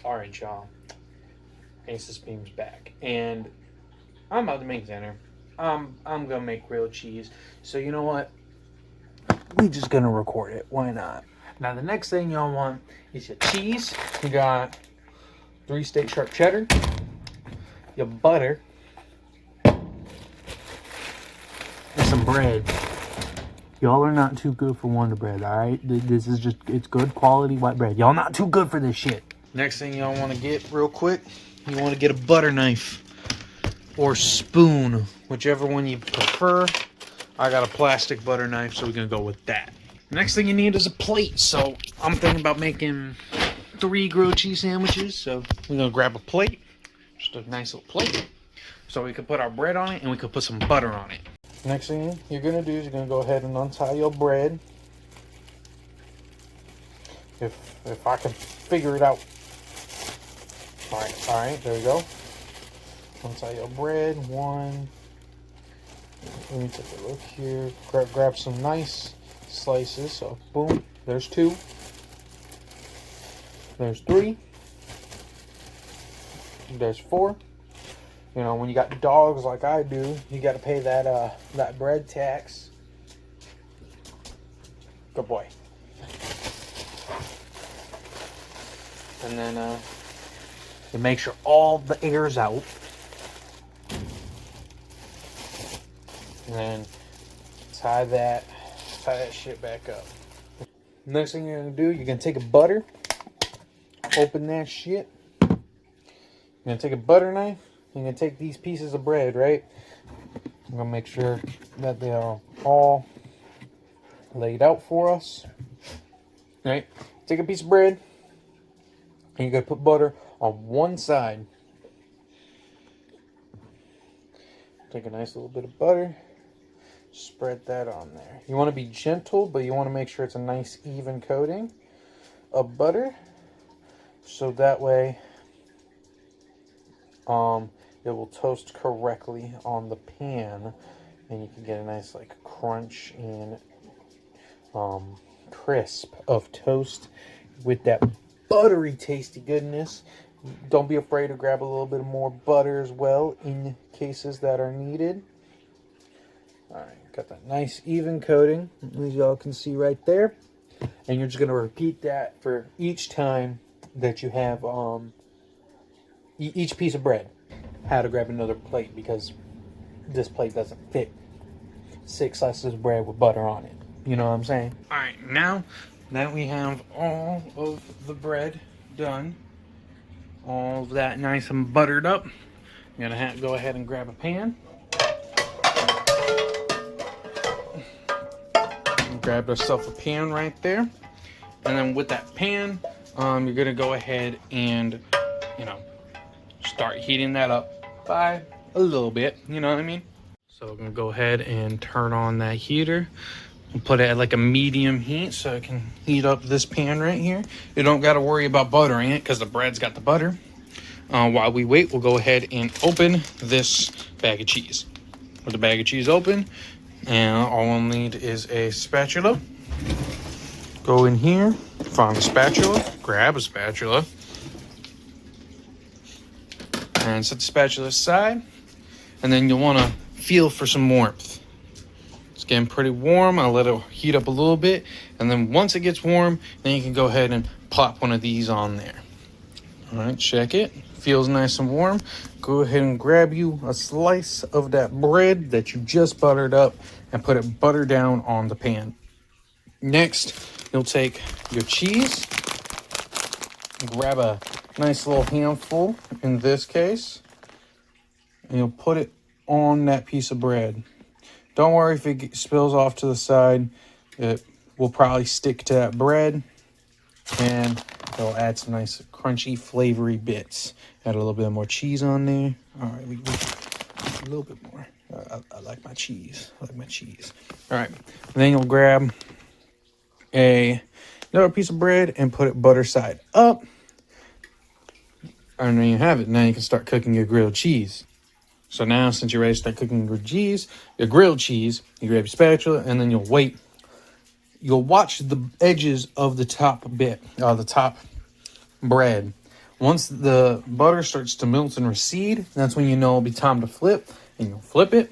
All right, y'all. Asus Beam's back, and I'm about to make dinner. I'm gonna make grilled cheese. So you know what? We just gonna record it. Why not? Now the next thing y'all want is your cheese. You got 3 steak sharp cheddar, your butter, and some bread. Y'all are not too good for Wonder Bread, all right? This is just, it's good quality white bread. Y'all not too good for this shit. Next thing y'all want to get real quick, you want to get a butter knife or spoon, whichever one you prefer. I got a plastic butter knife, so we're going to go with that. Next thing you need is a plate. So I'm thinking about making 3 grilled cheese sandwiches. So we're going to grab a plate, just a nice little plate, so we can put our bread on it and we can put some butter on it. Next thing you're going to do is you're going to go ahead and untie your bread. If I can figure it out. All right, there we go. Untie your bread. 1. Let me take a look here. Grab some nice slices. So boom, there's 2. There's 3. There's 4. You know, when you got dogs like I do, you got to pay that bread tax. Good boy. And then you make sure all the air's out. And then tie that shit back up. Next thing you're gonna do, you're gonna take a butter, open that shit. You're gonna take a butter knife. You're gonna take these pieces of bread, right? I'm gonna make sure that they are all laid out for us. Right? Take a piece of bread, and you're gonna put butter on one side. Take a nice little bit of butter, spread that on there. You want to be gentle, but you want to make sure it's a nice even coating of butter, so that way it will toast correctly on the pan, and you can get a nice like crunch and crisp of toast with that buttery tasty goodness. Don't be afraid to grab a little bit more butter as well in cases that are needed. Alright, got that nice even coating, as y'all can see right there. And you're just going to repeat that for each time that you have each piece of bread. How to grab another plate, because this plate doesn't fit 6 slices of bread with butter on it. You know what I'm saying? Alright, now that we have all of the bread done, all of that nice and buttered up, you're going to go ahead and grab a pan. Grab yourself a pan right there. And then with that pan, you're going to go ahead and, start heating that up by a little bit. You know what I mean? So I'm going to go ahead and turn on that heater. And put it at like a medium heat so it can heat up this pan right here. You don't got to worry about buttering it because the bread's got the butter. While we wait, we'll go ahead and open this bag of cheese. With the bag of cheese open, and all we'll need is a spatula. Go in here, find a spatula, grab a spatula, and set the spatula aside. And then you'll want to feel for some warmth. It's getting pretty warm. I'll let it heat up a little bit, and then once it gets warm, then you can go ahead and plop one of these on there. All right, check it. Feels nice and warm. Go ahead and grab you a slice of that bread that you just buttered up and put it butter down on the pan. Next, you'll take your cheese, grab a nice little handful in this case, and you'll put it on that piece of bread. Don't worry if it spills off to the side. It will probably stick to that bread, and it'll add some nice crunchy flavory bits. Add a little bit more cheese on there. All right, we a little bit more. I like my cheese. I like my cheese. All right, and then you'll grab another piece of bread and put it butter side up. And then you have it. Now you can start cooking your grilled cheese. So now, since you're ready to start cooking your grilled cheese, you grab your spatula, and then you'll wait. You'll watch the edges of the top bit, the top bread. Once the butter starts to melt and recede, that's when you know it'll be time to flip. And you'll flip it.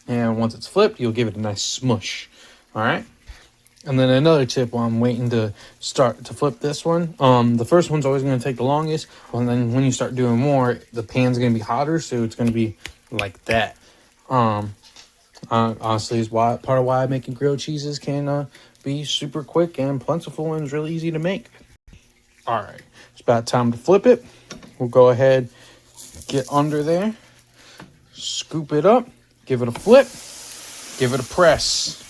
And once it's flipped, you'll give it a nice smush. All right. And then another tip while I'm waiting to start to flip this one. The first one's always going to take the longest. And then when you start doing more, the pan's going to be hotter. So it's going to be like that. Honestly, is part of why making grilled cheeses can be super quick and plentiful and is really easy to make. All right. It's about time to flip it. We'll go ahead, get under there, scoop it up, give it a flip, give it a press.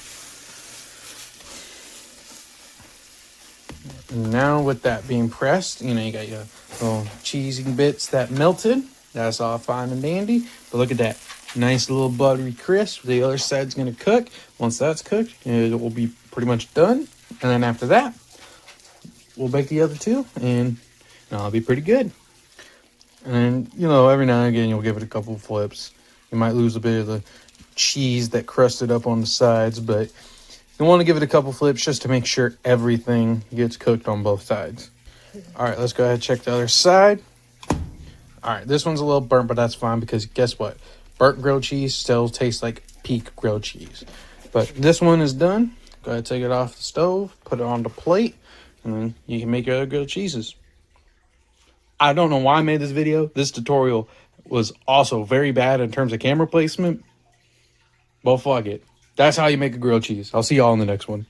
And now with that being pressed, you know, you got your little cheesy bits that melted. That's all fine and dandy. But look at that. Nice little buttery crisp. The other side's going to cook. Once that's cooked, it will be pretty much done. And then after that, we'll bake the other two. And it'll be pretty good. And, you know, every now and again, you'll give it a couple flips. You might lose a bit of the cheese that crusted up on the sides, but you want to give it a couple flips just to make sure everything gets cooked on both sides. All right, let's go ahead and check the other side. All right, this one's a little burnt, but that's fine because guess what? Burnt grilled cheese still tastes like peak grilled cheese. But this one is done. Go ahead and take it off the stove, put it on the plate, and then you can make your other grilled cheeses. I don't know why I made this video. This tutorial was also very bad in terms of camera placement. Well, fuck it. That's how you make a grilled cheese. I'll see y'all in the next one.